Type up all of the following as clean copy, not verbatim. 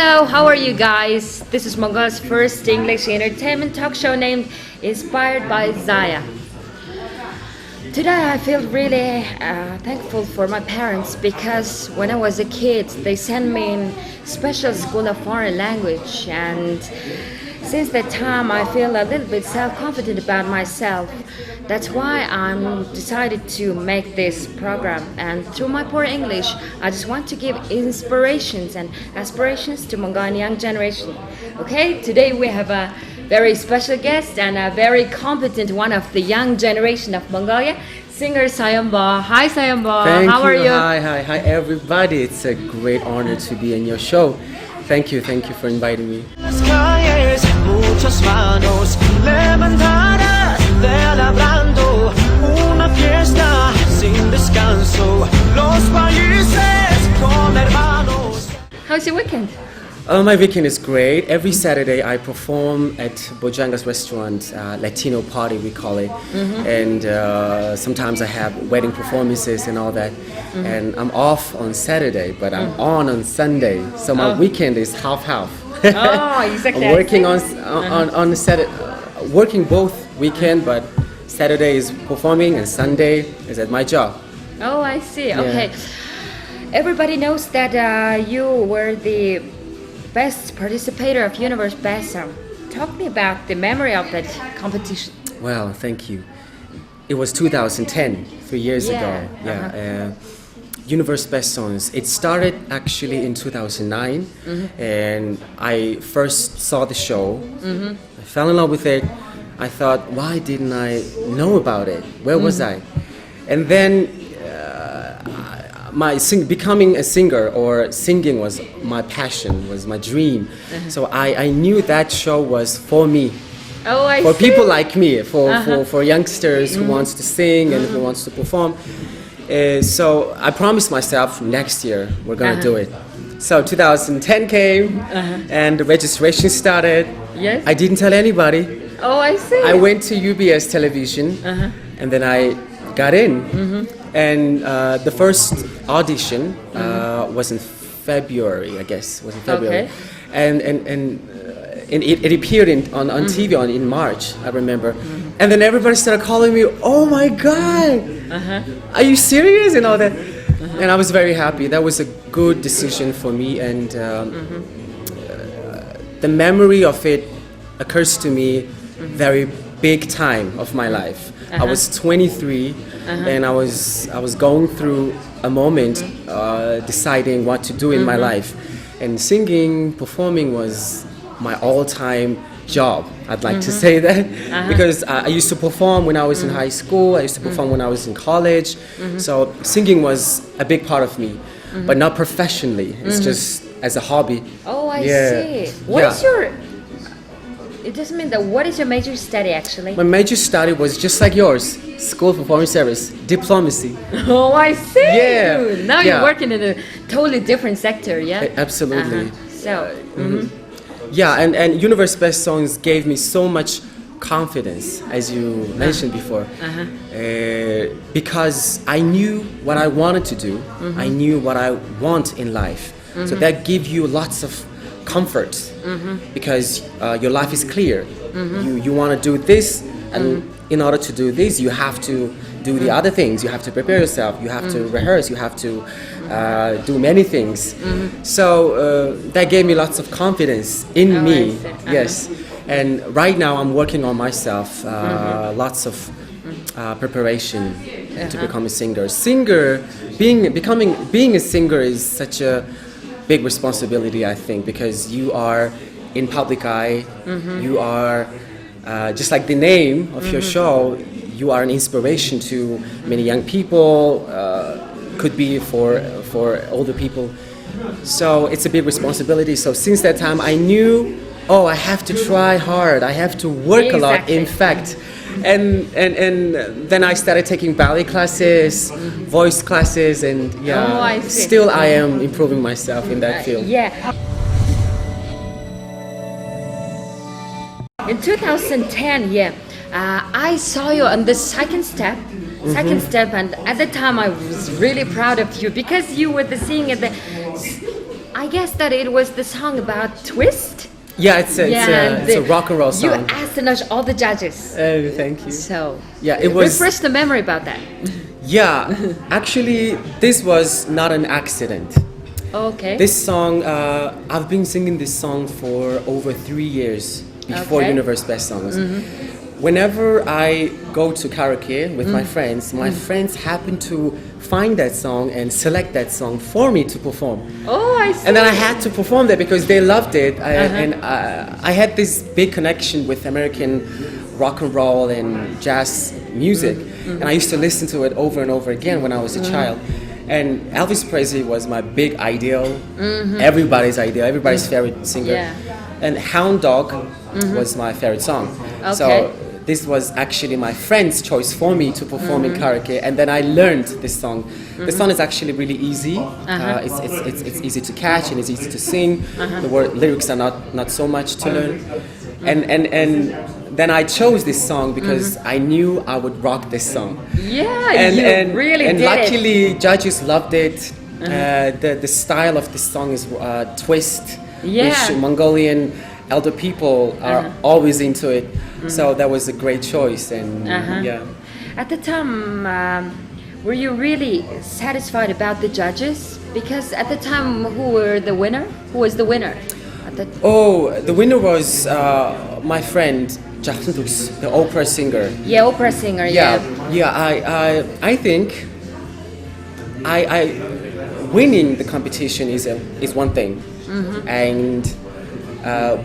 Hello, how are you guys? This is Mongolia's first English entertainment talk show named Inspired by Zaya. Today I feel really thankful for my parents because when I was a kid they sent me in special school of foreign language, and since that time I feel a little bit self-confident about myself. That's why I'm decided to make this program, and through my poor English I just want to give inspirations and aspirations to Mongolian young generation. Okay, today we have a very special guest and a very competent one of the young generation of Mongolia, singer Soёmbо. Hi Soёmbo, how are you? Hi everybody. It's a great honor to be in your show. Thank you for inviting me. How's your weekend? My weekend is great. Every Saturday I perform at Bojanga's restaurant, Latino party we call it, and sometimes I have wedding performances and all that. And I'm off on Saturday, but I'm on Sunday, so my weekend is half. Oh, exactly. I'm working on Saturday, working both weekend, but Saturday is performing and Sunday is at my job. Oh, I see. Yeah. Okay. Everybody knows that you were the best participator of Universe Best Song. Talk me about the memory of that competition. Well, thank you. It was 2010, 3 years ago. Yeah. Universe Best Songs. It started actually in 2009, and I first saw the show. I fell in love with it. I thought, why didn't I know about it? Where was I? And then becoming a singer or singing was my passion, was my dream. So I knew that show was for me. Oh, I for see. People like me, for youngsters who wants to sing and who wants to perform. So I promised myself next year we're gonna do it. So 2010 came and the registration started. Yes. I didn't tell anybody. Oh, I see. I went to UBS television and then I got in. And the first audition was in February, I guess. Was in February, and it appeared on TV in March, I remember. And then everybody started calling me, "Oh my God, are you serious?" and all that. And I was very happy. That was a good decision for me, and the memory of it occurs to me very big time of my life. I was 23, and I was going through a moment deciding what to do in my life, and singing, performing was my all-time job. I'd like to say that because I used to perform when I was in high school. I used to perform when I was in college. So singing was a big part of me, but not professionally. It's just as a hobby. Oh, I see. What is your? It doesn't mean that. What is your major study actually? My major study was just like yours, School for Foreign Service, diplomacy. Oh, I see. Yeah. Now you're working in a totally different sector, yeah? Absolutely. So. Yeah, and Universe Best Songs gave me so much confidence, as you mentioned before, because I knew what I wanted to do. I knew what I want in life. So that gives you lots of comfort because your life is clear. You want to do this, and in order to do this, you have to do the other things. You have to prepare yourself. You have to rehearse. You have to do many things. So that gave me lots of confidence in me. Yes, and right now I'm working on myself. Lots of preparation to become a singer. Being a singer is such a big responsibility, I think, because you are in public eye. You are just like the name of your show. You are an inspiration to many young people. Could be for older people. So it's a big responsibility. So since that time, I knew, I have to try hard. I have to work a lot. In fact. And then I started taking ballet classes, voice classes, and still I am improving myself in that field. In 2010, I saw you on the second step, and at the time I was really proud of you because you were the singer. I guess that it was the song about twist. Yeah, it's a rock and roll song. You astonished all the judges. Oh, thank you. So yeah, it was. Refresh the memory about that. Yeah, actually, this was not an accident. Okay. This song, I've been singing this song for over 3 years before Universe Best Songs. Whenever I go to karaoke with my friends happen to find that song and select that song for me to perform. Oh, I see. And then I had to perform that because they loved it. And I had this big connection with American rock and roll and jazz music. And I used to listen to it over and over again when I was a child. And Elvis Presley was my big ideal, everybody's ideal, everybody's favorite singer. Yeah. And Hound Dog was my favorite song. Okay. So this was actually my friend's choice for me to perform in karaoke, and then I learned this song. The song is actually really easy. It's easy to catch and it's easy to sing. The lyrics are not so much to learn. And then I chose this song because I knew I would rock this song. Yeah, you really and did luckily judges loved it. The style of this song is twist, which Mongolian elder people are always into it. So that was a great choice. And yeah. At the time, were you really satisfied about the judges? Because at the time, who was the winner? The winner was my friend the opera singer. Yeah, opera singer. Yeah. I think I winning the competition is one thing, and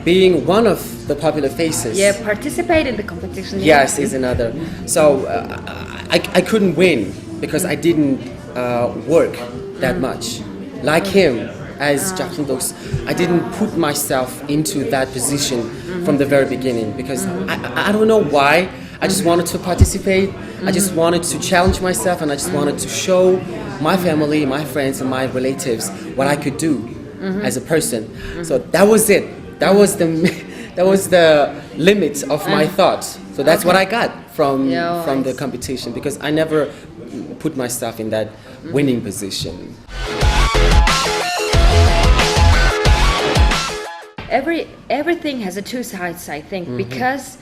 being one of the popular faces. Yeah, participate in the competition. Yes, is another. So I couldn't win because I didn't work that much. Like him, as I didn't put myself into that position from the very beginning because I don't know why. I just wanted to participate. I just wanted to challenge myself, and I just wanted to show my family, my friends, and my relatives what I could do as a person. So that was it. That was the limit of my thoughts. So that's what I got from the competition because I never put myself in that winning position. Everything has two sides, I think, because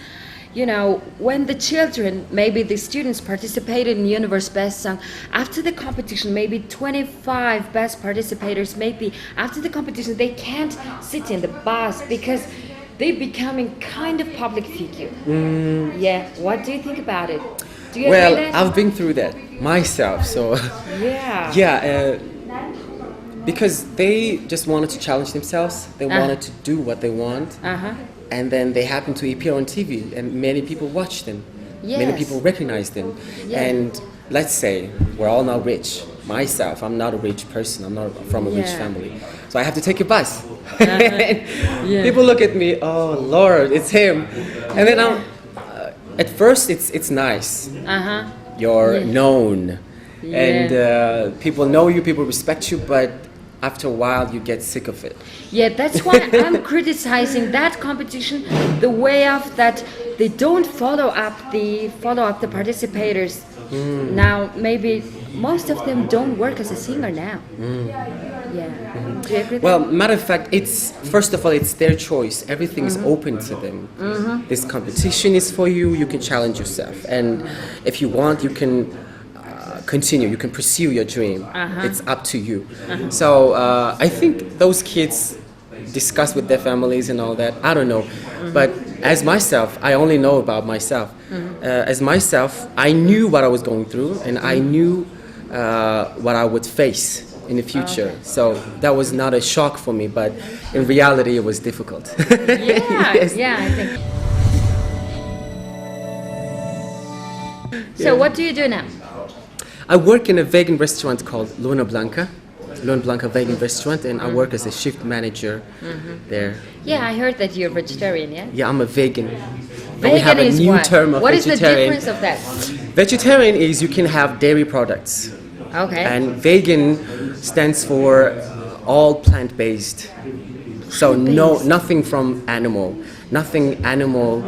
when the children, maybe the students participated in Universe Best Song, after the competition, maybe 25 best participators, maybe after the competition, they can't sit in the bus because they're becoming kind of public figure. Yeah, what do you think about it? Do you agree that? I've been through that myself, so because they just wanted to challenge themselves, they wanted to do what they want. And then they happen to appear on TV, and many people watch them. Yes. Many people recognize them. Yeah. And let's say we're all not rich. Myself, I'm not a rich person. I'm not from a rich family. So I have to take a bus. People look at me, oh Lord, it's him. And then at first it's nice. You're known. And people know you, people respect you, but after a while you get sick of it. Yeah, that's why I'm criticizing that competition, the way of that they don't follow up the participators. Now maybe most of them don't work as a singer now. Yeah. Do you agree? Well, matter of fact, first of all it's their choice. Everything is open to them. This competition is for you. You can challenge yourself, and if you want, you can continue, you can pursue your dream. It's up to you. So I think those kids discuss with their families and all that. I don't know. But as myself, I only know about myself. As myself, I knew what I was going through, and I knew what I would face in the future. So that was not a shock for me, but in reality it was difficult. Yeah, I think. So what do you do now? I work in a vegan restaurant called Luna Blanca Vegan Restaurant, and I work as a shift manager there. Yeah, I heard that you're vegetarian, yeah? Yeah, I'm a vegan. Vegan we have a is new what? term of what vegetarian. What is the difference of that? Vegetarian is you can have dairy products. Okay. And vegan stands for all plant-based. So nothing from animal. Nothing animal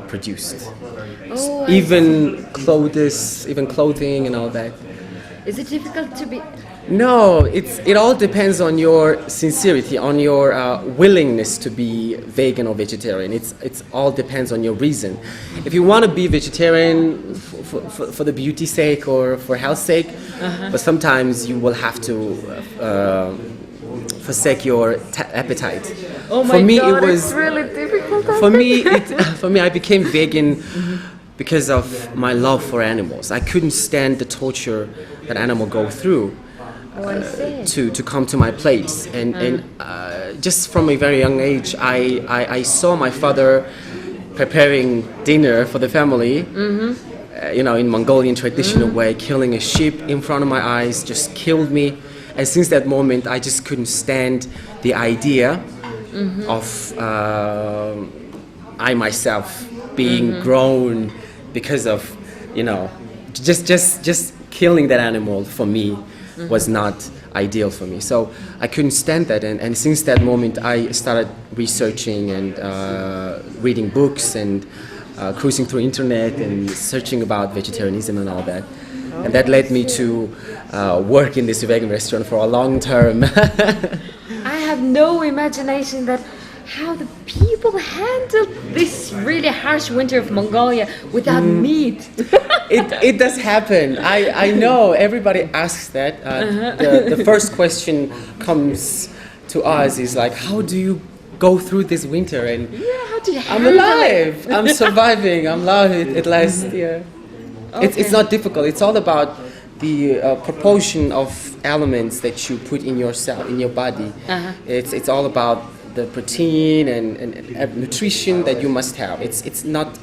produced. Even clothing and all that. Is it difficult to be? No, it all depends on your sincerity, on your willingness to be vegan or vegetarian. It's all depends on your reason. If you want to be vegetarian for the beauty's sake or for health's sake, but sometimes you will have to forsake your appetite. Oh my God, it's really difficult. For me, I became vegan because of my love for animals. I couldn't stand the torture that animals go through. To come to my place, and just from a very young age, I saw my father preparing dinner for the family, in Mongolian traditional way, killing a sheep in front of my eyes, just killed me, and since that moment, I just couldn't stand the idea of I myself being grown because of, just killing that animal for me. Was not ideal for me, so I couldn't stand that, and since that moment I started researching and reading books and cruising through internet and searching about vegetarianism and all that, and that led me to work in this vegan restaurant for a long term. I have no imagination that how the people handle this really harsh winter of Mongolia without meat. It does happen. I know everybody asks that. The first question comes to us is like, how do you go through this winter? And how do you I'm alive. I'm surviving. I'm alive at last. Yeah. Okay. It's not difficult. It's all about the proportion of elements that you put in yourself, in your body. It's all about the protein and nutrition that you must have. It's not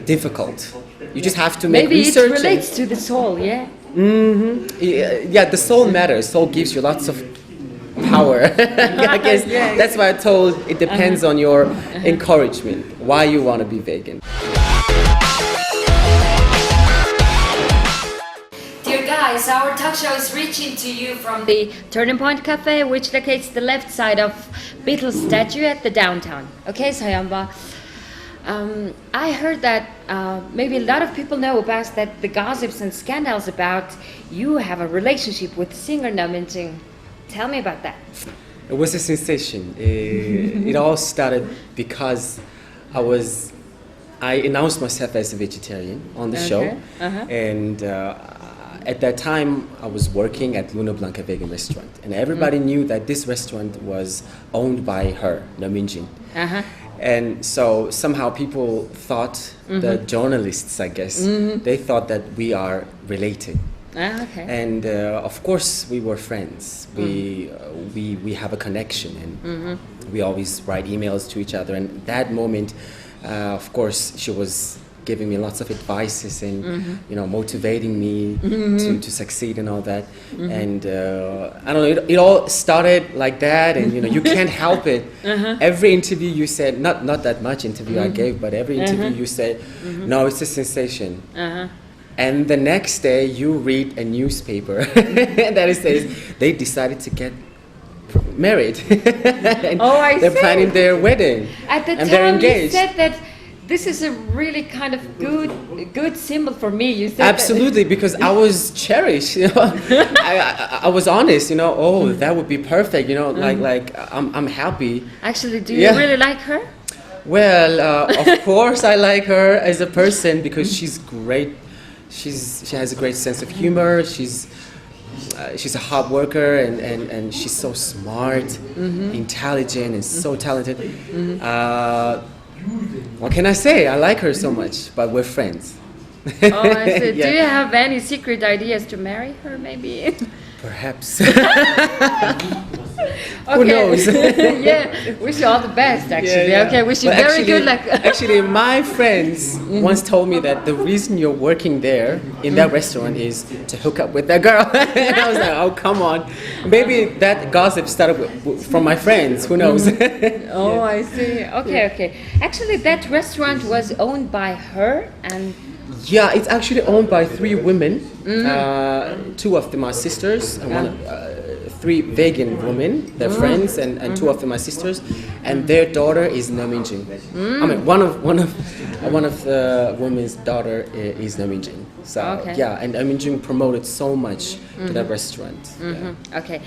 difficult. You just have to make research. Maybe it relates to the soul, yeah? Yeah, the soul matters. Soul gives you lots of power. I guess that's why I told it depends on your encouragement, why you want to be vegan. Guys, our talk show is reaching to you from the Turning Point Cafe, which locates the left side of Beatles statue at the downtown. Okay, Soёmbo. I heard that maybe a lot of people know about that the gossips and scandals about you have a relationship with singer Номинжинтой. Tell me about that. It was a sensation. It all started because I announced myself as a vegetarian on the show, and at that time, I was working at Luna Blanca Vegan Restaurant, and everybody knew that this restaurant was owned by her, Номинжинтой. And so somehow people thought, the journalists, I guess, they thought that we are related. And of course, we were friends. We have a connection, and we always write emails to each other. And that moment, of course, she was giving me lots of advices and motivating me to succeed and all that. And I don't know, it all started like that, and you can't help it. Every interview you said, not that much interview I gave, but every interview you said, no, it's a sensation. And the next day you read a newspaper that it says they decided to get married. And they're planning their wedding. At the and time they're engaged. You said that this is a really kind of good symbol for me. You said absolutely, because I was cherished. I was honest. That would be perfect. Like I'm happy. Actually, do you really like her? Well, of course I like her as a person because she's great. She has a great sense of humor. She's a hard worker and she's so smart, intelligent, and so talented. What can I say? I like her so much, but we're friends. Oh, I see. Do you have any secret ideas to marry her, maybe? Perhaps. Who knows? Yeah, wish you all the best, actually. Yeah. Okay, wish you very good luck. Actually, my friends once told me that the reason you're working there in that restaurant is to hook up with that girl. And I was like, oh, come on. Maybe that gossip started from my friends. Who knows? Oh, I see. Okay. Actually, that restaurant was owned by her and... Yeah, it's actually owned by 3 women. 2 of them are sisters, and 3 vegan women, they're friends, and 2 of them are sisters, and their daughter is Номинжин. I mean, one of the women's daughter is Номинжин. So yeah, and Номинжин promoted so much to that restaurant. Yeah. Okay.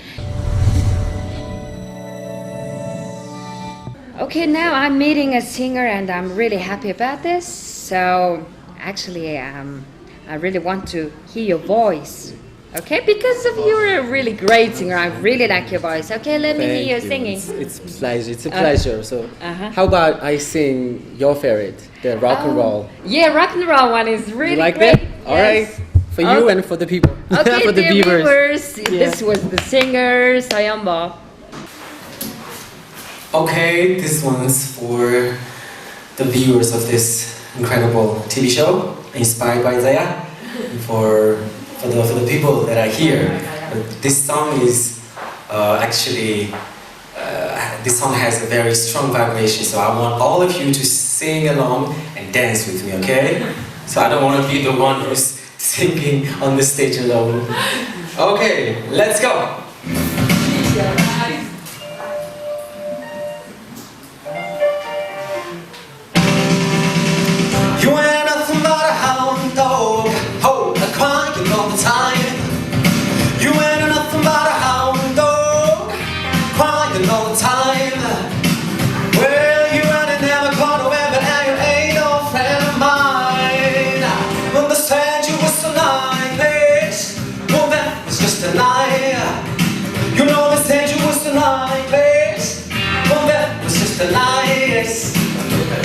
Okay, now I'm meeting a singer and I'm really happy about this. So actually, I really want to hear your voice. Okay, because of you're a really great singer. I really like your voice. Okay, let me hear you singing. It's a pleasure. It's a pleasure. So how about I sing your favorite, the rock and roll? Yeah, rock and roll one is really You like great. that? All right. For you and for the people. Okay, for the dear viewers. This was the singer Soёmbo. Okay, this one's for the viewers of this incredible TV show inspired by Zaya. For the people that are here. This song is actually this song has a very strong vibration, so I want all of you to sing along and dance with me, okay? So I don't want to be the one who's singing on the stage alone. Okay, let's go. You ain't nothing but a hound dog, crying all the time. You ain't nothing but a hound dog, crying all the time. Well, you ain't never gone away, but now you ain't no friend of mine. Understand you was so nice, well that was just a lie. You know they said you was so nice, well that was just a lie.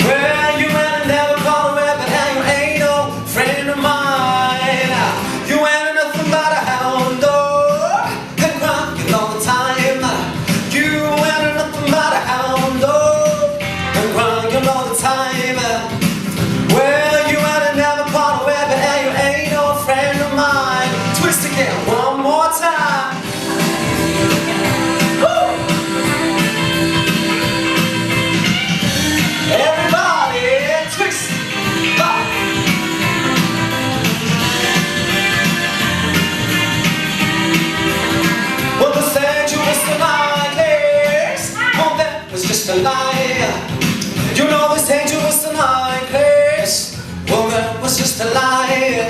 Well, you ain't never gone away, but now you ain't no friend of mine. You ain't nothing but a hound dog, crying all the time. You ain't nothing but a hound dog, crying all the time. Well, you ain't never gone away, but now you ain't no friend of mine. Twist again, one more time. Woo! Everybody, twist. Well, they said you was so nice, well that was just a lie. You know they said you was so nice, well that was just a lie.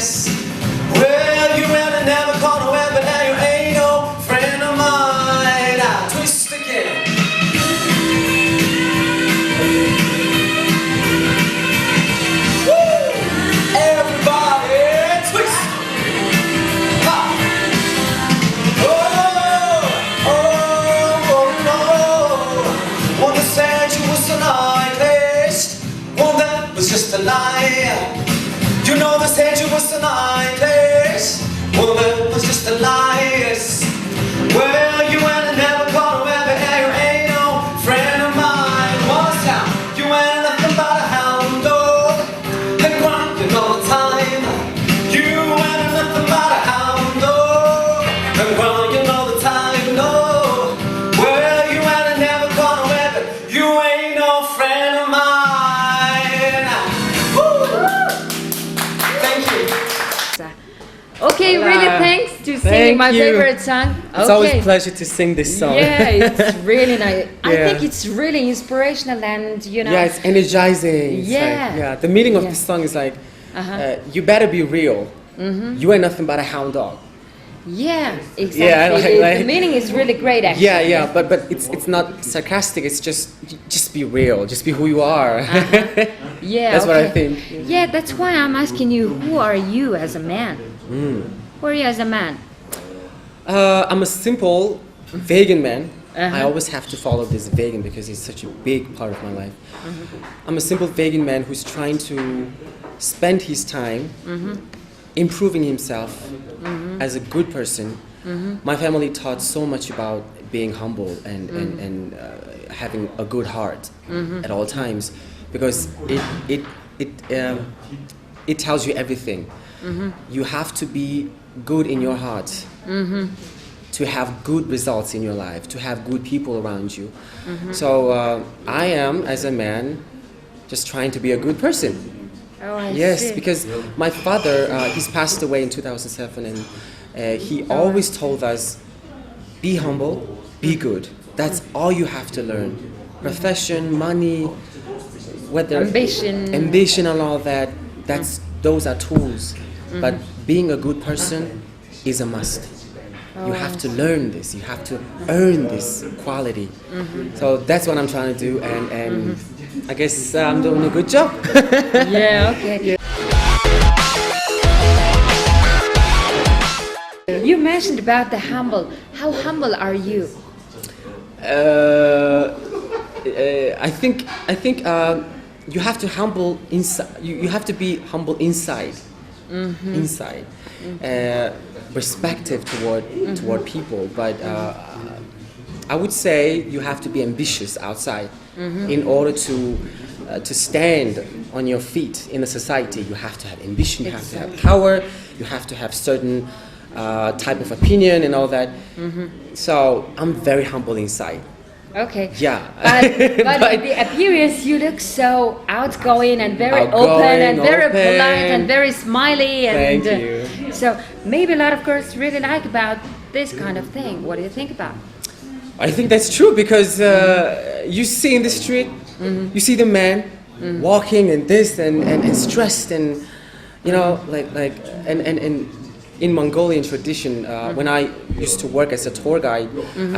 Well, you ain't never gone away, but now you ain't no friend of mine. Now twist again. Woo! Everybody twist. Ha! Well, they said you was so nice, well that was just a lie. You know they said you was so nice, well that was just a lie. Well, you ain't never gone away, but now you ain't no friend of mine. One more time. You ain't nothing but a hound dog, crying all the time. You ain't nothing but a hound dog, crying all the time. No. Well, you ain't never gone away, but you ain't no friend of mine. Woo! Thank you. Okay, really thanks to singing my favorite song. It's always a pleasure to sing this song. Yeah, it's really nice. I think it's really inspirational and, you know. Yeah, it's energizing. It's Yeah. like, the meaning of this song is like, you better be real. You ain't nothing but a hound dog. Yeah, exactly. Yeah, the meaning is really great, actually. Yeah, but it's not sarcastic. It's just be real. Just be who you are. Yeah, that's what I think. Yeah, that's why I'm asking you, who are you as a man? Who are you as a man? I'm a simple vegan man. I always have to follow this vegan because it's such a big part of my life. I'm a simple vegan man who's trying to spend his time improving himself as a good person. My family taught so much about being humble and having a good heart at all times, because it tells you everything. You have to be good in your heart to have good results in your life, to have good people around you. So I am, as a man, just trying to be a good person. Oh, I Yes, see. because my father, he's passed away in 2007, and he always told us, be humble, be good. That's all you have to learn. Profession, money, whether ambition and all that. Those are tools. But being a good person is a must. You have to learn this. You have to earn this quality. So that's what I'm trying to do, and I guess I'm doing a good job. Yeah. Okay. You mentioned about the humble. How humble are you? I think you have to humble inside. You have to be humble inside. Inside. Respectful toward people, but I would say you have to be ambitious outside in order to stand on your feet in a society. You have to have ambition, you have to have power, you have to have certain type of opinion and all that. So I'm very humble inside. Okay. Yeah. But in the appearance, you look so outgoing and very open and very polite and very smiley. And, Thank you. So maybe a lot of girls really like about this kind of thing. What do you think about? I think that's true because you see in the street, you see the man walking and this and stressed and like in Mongolian tradition, when I used to work as a tour guide,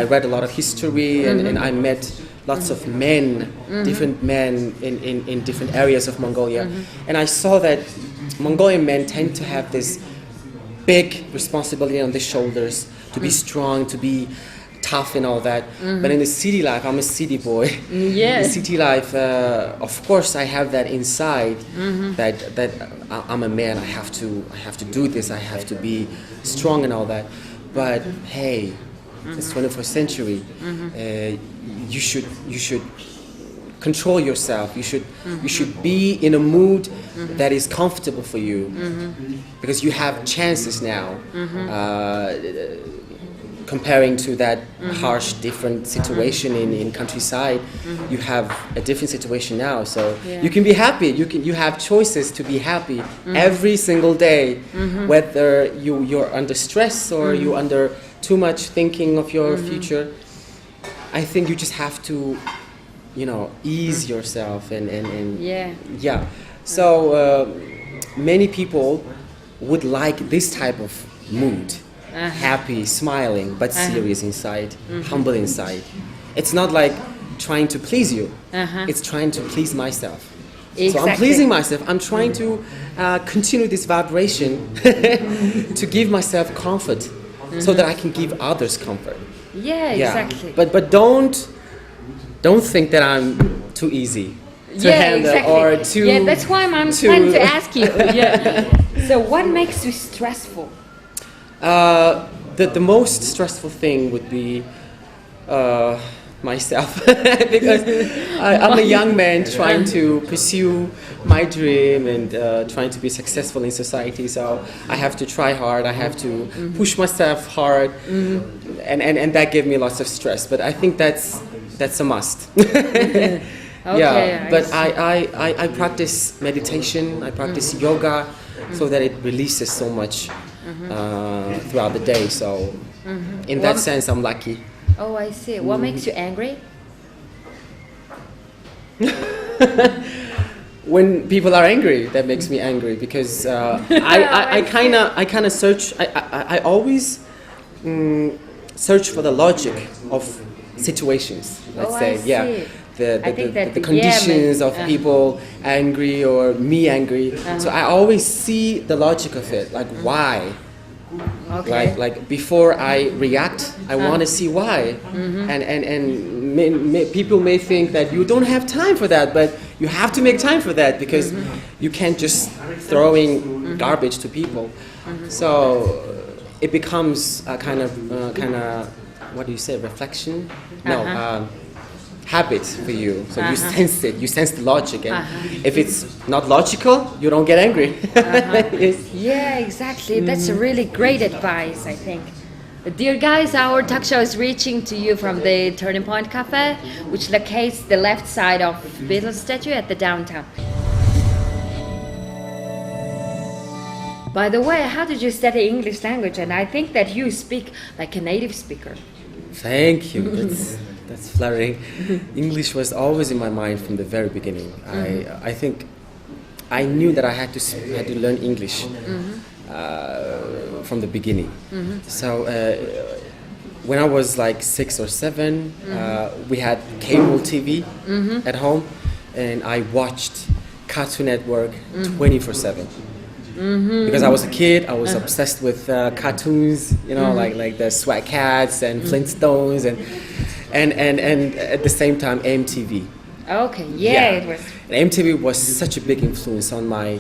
I read a lot of history and I met lots of men, different men in different areas of Mongolia. And I saw that Mongolian men tend to have this big responsibility on their shoulders, to be strong, to be tough and all that. But in the city life, I'm a city boy. Yes. In city life, of course, I have that inside that I'm a man. I have to do this. I have to be strong and all that. But hey, it's 21st century. You should control yourself. You should be in a mood that is comfortable for you, because you have chances now. Comparing to that harsh, different situation in countryside, you have a different situation now. So you can be happy. You have choices to be happy every single day, whether you're under stress or you're under too much thinking of your future. I think you just have to, ease yourself and yeah. So many people would like this type of mood. Happy, smiling, but serious inside, humble inside. It's not like trying to please you. It's trying to please myself. Exactly. So I'm pleasing myself. I'm trying to continue this vibration to give myself comfort, so that I can give others comfort. Yeah, exactly. But don't think that I'm too easy to handle or too. Yeah, that's why I'm trying to ask you. Yeah. So what makes you stressful? The most stressful thing would be myself, because I'm a young man trying to pursue my dream and trying to be successful in society. So I have to try hard. I have to push myself hard, and that gave me lots of stress. But I think that's a must. Okay, yeah, but I practice meditation. I practice yoga, so that it releases so much. Throughout the day, so in that sense I'm lucky. Oh, I see. What makes you angry? When people are angry, that makes me angry, because I kind of search. I always search for the logic of situations. Let's say, the conditions of people angry or me angry. So I always see the logic of it, like why. Okay. Like before I react, I want to see why. And people may think that you don't have time for that, but you have to make time for that, because you can't just throwing garbage to people. So it becomes a kind of what do you say, reflection? No. Habit for you, so you sense it, you sense the logic, and if it's not logical, you don't get angry. Yeah, exactly. That's a really great advice, I think. Dear guys, our talk show is reaching to you from the Turning Point Cafe, which locates the left side of Beatles statue at the downtown. By the way, how did you study English language? And I think that you speak like a native speaker. Thank you. That's flattering. English was always in my mind from the very beginning. I think I knew that I had to learn English from the beginning. So when I was like 6 or 7, we had cable TV at home, and I watched Cartoon Network 24/7. Because I was a kid, I was obsessed with cartoons, you know, like the Swag Cats and Flintstones, and at the same time MTV. Okay, yeah. It was. And MTV was such a big influence on my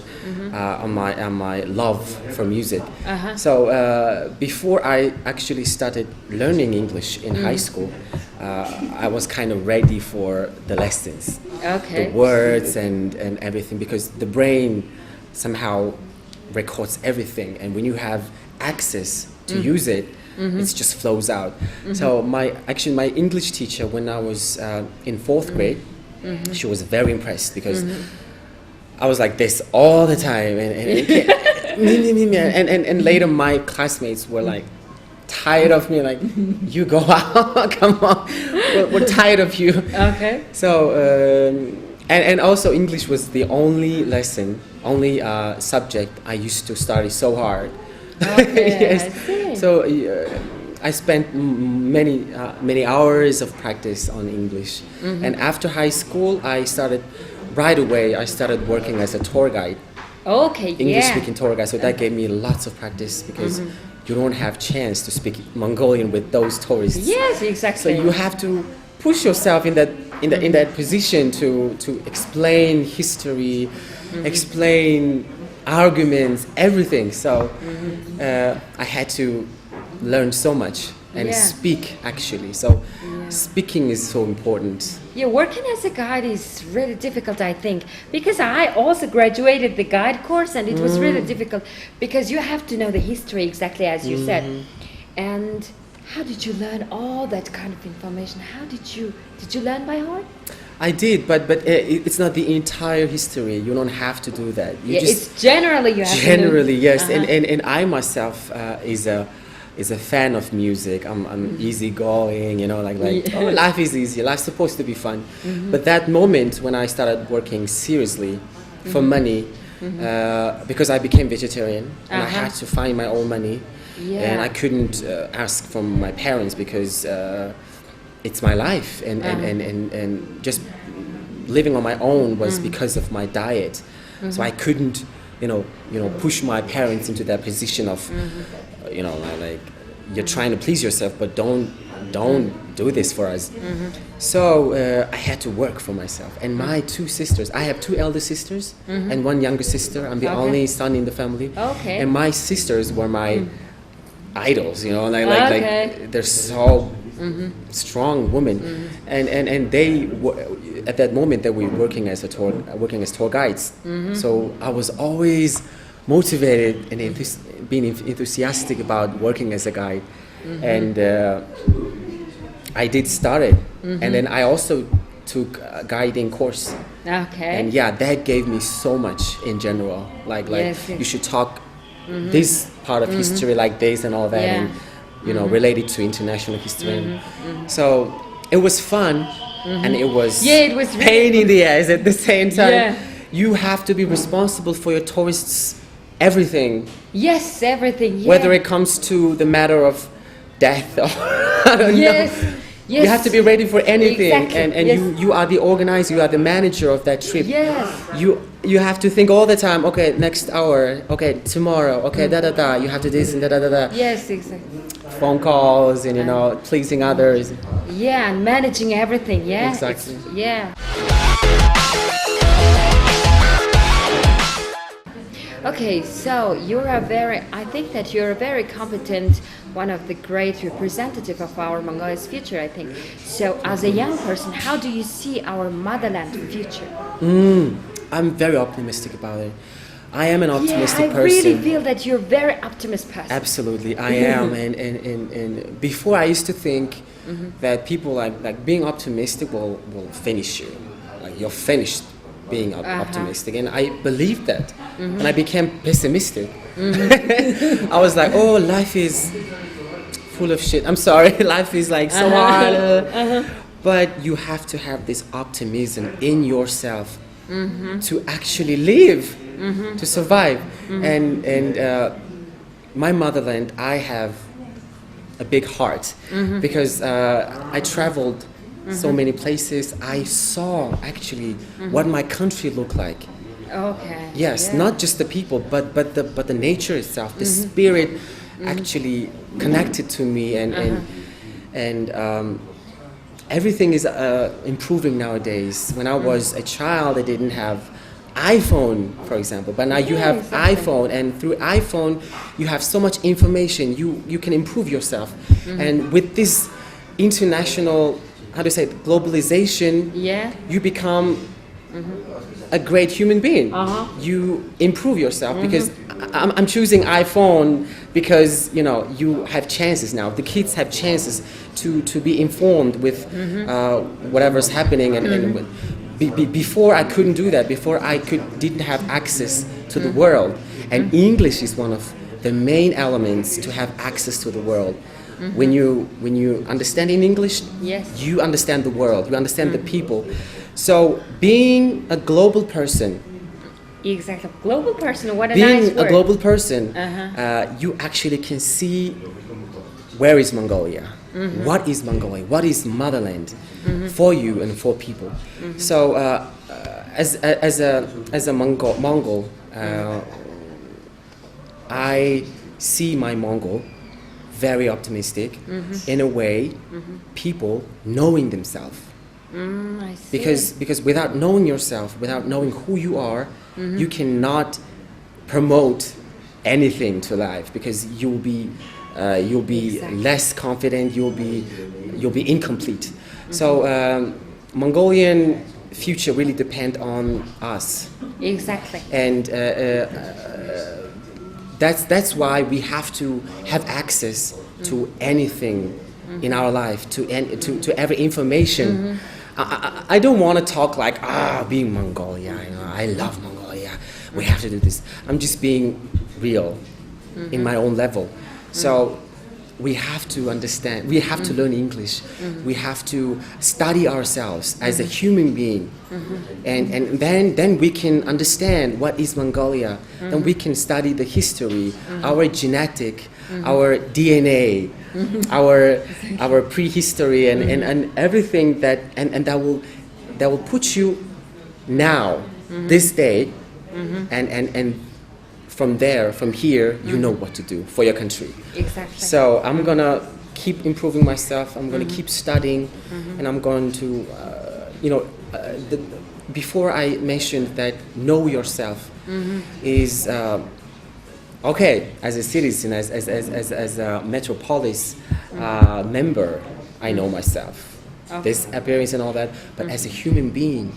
love for music. So before I actually started learning English in high school, I was kind of ready for the lessons, the words and everything, because the brain somehow records everything, and when you have access to use it, it just flows out. So my English teacher, when I was in 4th grade, she was very impressed because I was like this all the time, and later my classmates were like tired of me, like, you go out, come on, we're tired of you. Okay. So and also English was the only subject I used to study so hard. Okay, yes. I see. So I spent many hours of practice on English, and after high school, I started working as a tour guide. Okay, English-speaking tour guide. So that gave me lots of practice, because you don't have chance to speak Mongolian with those tourists. Yes, exactly. So you have to push yourself in that position to explain history, explain arguments, everything. So I had to learn so much and speak, actually. So speaking is so important. Yeah, working as a guide is really difficult, I think, because I also graduated the guide course, and it was really difficult because you have to know the history exactly as you said. And how did you learn all that kind of information? How did you learn by heart? I did, but it's not the entire history. You don't have to do that. It's generally you have to know. Generally, yes. And I myself is a fan of music. I'm easygoing, you know, like oh, life is easy. Life's supposed to be fun. But that moment when I started working seriously for money, because I became vegetarian and I had to find my own money, and I couldn't ask from my parents because it's my life, and just living on my own was because of my diet. So I couldn't, push my parents into that position of, like you're trying to please yourself, but don't do this for us. So I had to work for myself. And my 2 sisters, I have 2 elder sisters and 1 younger sister. I'm the only son in the family. Okay. And my sisters were my idols, like they're so strong women, and they were, at that moment they were working as tour guides. So I was always motivated and being enthusiastic about working as a guide, and I did start it, and then I also took a guiding course. Okay. And that gave me so much in general. Like yes. You should talk this part of history like this and all that, and related to international history. So it was fun, and it was pain in the ass at the same time. Yeah. You have to be responsible for your tourists' everything. Yes, everything. Yeah. Whether it comes to the matter of death or I don't know. Yes. You have to be ready for anything, and you are the organizer, you are the manager of that trip. Yes. You have to think all the time. Okay, next hour. Okay, tomorrow. Okay, You have to this and da. Yes, exactly. Phone calls and pleasing others. Yeah, and managing everything. Yeah. Exactly. Okay, so I think that you're a very competent, one of the great representative of our Mongolia's future, I think. So as a young person, how do you see our motherland future? I'm very optimistic about it. I am an optimistic person. I really feel that you're a very optimistic person. Absolutely, I am. And before I used to think that people like being optimistic will finish you. Like you're finished being optimistic, and I believed that, and I became pessimistic. I was like, oh, life is full of shit. I'm sorry, life is like so hard. But you have to have this optimism in yourself to actually live, to survive. And my motherland, I have a big heart because I traveled so many places. I saw actually what my country looked like. Okay. Yes, not just the people, but the nature itself, the spirit actually connected to me, and everything is improving nowadays. When I was a child, I didn't have iPhone, for example, but now you have iPhone, and through iPhone you have so much information. You can improve yourself, and with this international, how do you say it, globalization, you become a great human being. You improve yourself because I'm choosing iPhone because you have chances now. The kids have chances to be informed with whatever's happening, and before I couldn't do that. Before I didn't have access to the world, and English is one of the main elements to have access to the world. When you understand in English, you understand the world. You understand the people. So being a global person. Exactly, global person. What a being nice word. A global person, you actually can see where is Mongolia, what is Mongolia, what is motherland for you and for people. So as a Mongol, I see my Mongol very optimistic in a way, people knowing themselves. I see. Because without knowing yourself, without knowing who you are, you cannot promote anything to life, because you'll be less confident. You'll be incomplete. So Mongolian future really depend on us. Exactly. And that's why we have to have access to anything in our life, to every information. I don't want to talk like being Mongolia. I love Mongolia. We have to do this. I'm just being real in my own level. So we have to understand. We have to learn English. We have to study ourselves as a human being, and then we can understand what is Mongolia. Then we can study the history, our genetic, our DNA, our prehistory, and everything that will put you now, this day, and from here, you know what to do for your country. Exactly. So I'm gonna keep improving myself. I'm gonna keep studying, and I'm going to, before I mentioned that know yourself is. Okay, as a citizen, as a metropolis member, I know myself. This appearance and all that, but as a human being,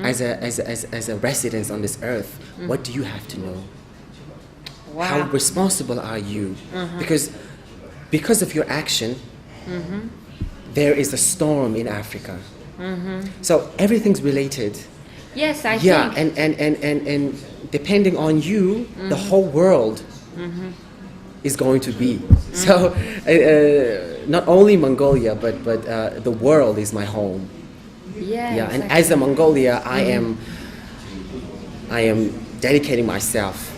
as a resident on this earth, what do you have to know? Wow. How responsible are you? Because of your action, there is a storm in Africa. So everything's related. Yes, I think. Yeah, and depending on you, the whole world is going to be. So not only Mongolia, but the world is my home. Yeah. Yeah, exactly. and as a Mongolia, I am dedicating myself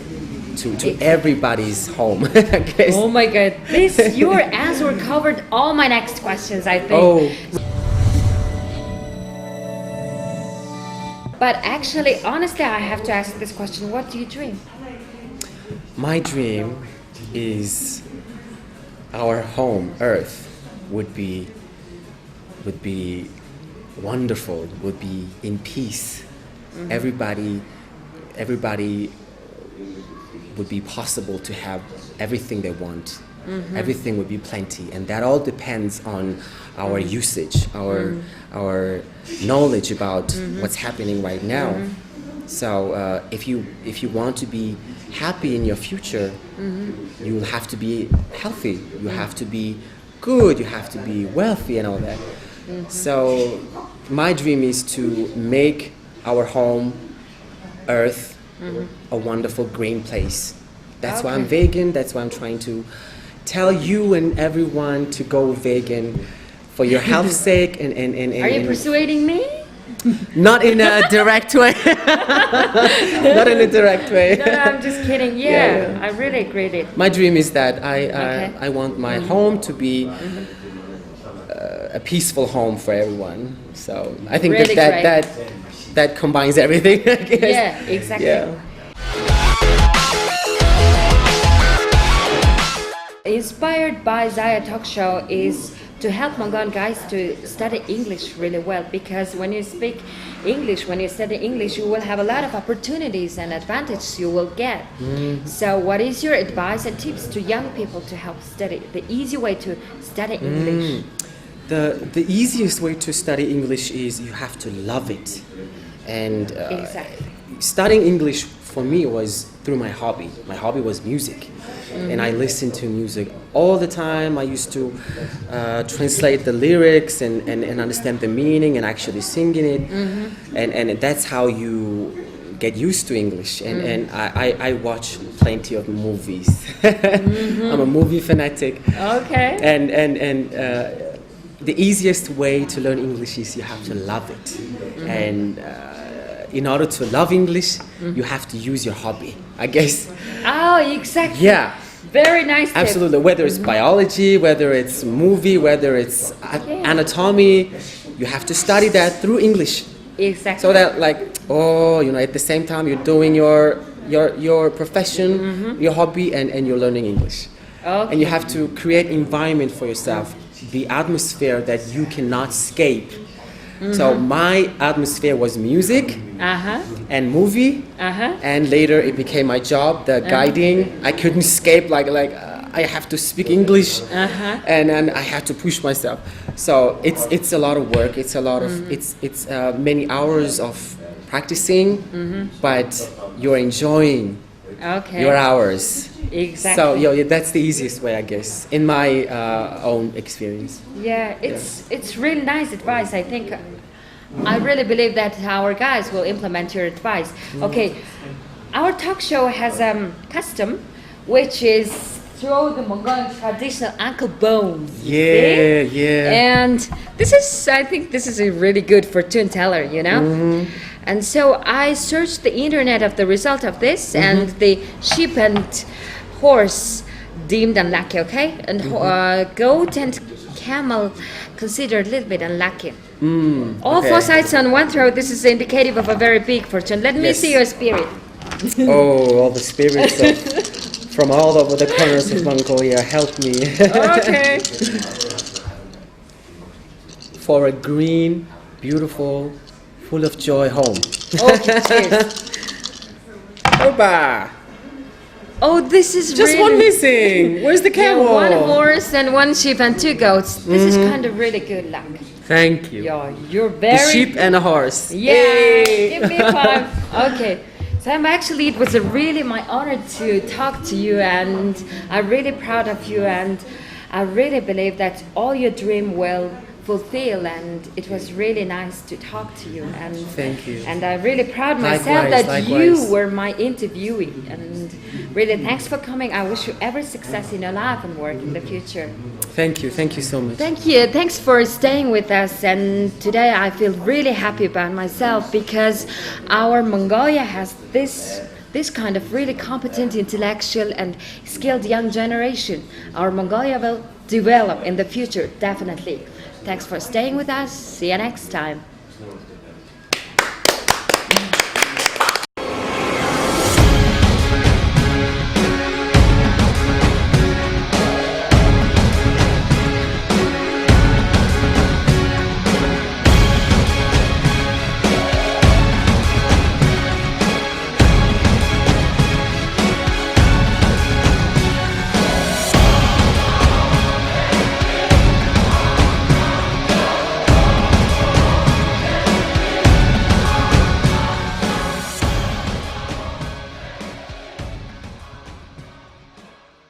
to everybody's home. Okay. Oh my God, your answer covered all my next questions, I think. Oh. But actually, honestly, I have to ask this question. What do you dream? My dream is our home, Earth, would be wonderful, would be in peace. Everybody would be possible to have everything they want. Everything would be plenty, and that all depends on our usage, our knowledge about what's happening right now. So if you want to be happy in your future, you have to be healthy. You have to be good. You have to be wealthy and all that. So my dream is to make our home, Earth, a wonderful green place. That's why I'm vegan. That's why I'm trying to tell you and everyone to go vegan for your health's sake and Are you persuading me? not in a direct way. Not in a direct way. No, I'm just kidding. Yeah, I really agree with it. My dream is that I want my home to be a peaceful home for everyone. So I think Really that combines everything, I guess. Yeah, exactly. Yeah. Inspired by Zaya talk show is to help Mongolian guys to study English really well, because when you speak English, when you study English, you will have a lot of opportunities and advantages you will get. So what is your advice and tips to young people to help study, the easy way to study English? The easiest way to study English is you have to love it. And Exactly. studying English for me was through my hobby. My hobby was music. And I listened to music all the time. I used to translate the lyrics and understand the meaning and actually singing it. And that's how you get used to English. And I watch plenty of movies. I'm a movie fanatic. Okay. And the easiest way to learn English is you have to love it. And in order to love English, you have to use your hobby, I guess. Oh, exactly. Yeah. Very nice tip. Absolutely. Whether it's biology, whether it's movie, whether it's anatomy, you have to study that through English. Exactly. So that at the same time you're doing your profession, your hobby, and you're learning English. Okay. And you have to create environment for yourself, the atmosphere that you cannot escape. So my atmosphere was music and movie, and later it became my job, the guiding. I couldn't escape, I have to speak English, and I had to push myself. So it's a lot of work. It's a lot of it's many hours of practicing, but you're enjoying your hours. Exactly. So that's the easiest way, I guess, in my own experience. Yeah, it's really nice advice. I think I really believe that our guys will implement your advice. Okay, our talk show has a custom, which is throw the Mongolian traditional ankle bones. Yeah. And I think this is a really good fortune teller, you know. And so I searched the internet of the result of this, and the sheep and horse deemed unlucky, okay? And goat and camel considered a little bit unlucky. All four sides on one throw, this is indicative of a very big fortune. Let me see your spirit. Oh, all the spirits from all over the corners of Mongolia, help me. Okay. For a green, beautiful, full of joy home. Okay, cheers. Opa! Oh, this is Just really... one missing. Where's the Yeah, camel? one horse and one sheep and two goats. This is kind of really good luck. Thank you. Yeah, you're very... The sheep and a horse. Yeah, Yay! give me 5. Okay. So it was really my honor to talk to you, and I'm really proud of you, and I really believe that all your dream will fulfill, and it was really nice to talk to you. And Thank you. And I'm really proud myself that Likewise. you were my interviewee, and really thanks for coming. I wish you every success in your life and work in the future. Thank you so much. Thank you. Thanks for staying with us. And today I feel really happy about myself, because our Mongolia has this kind of really competent, intellectual and skilled young generation. Our Mongolia will develop in the future, definitely. Thanks for staying with us. See you next time.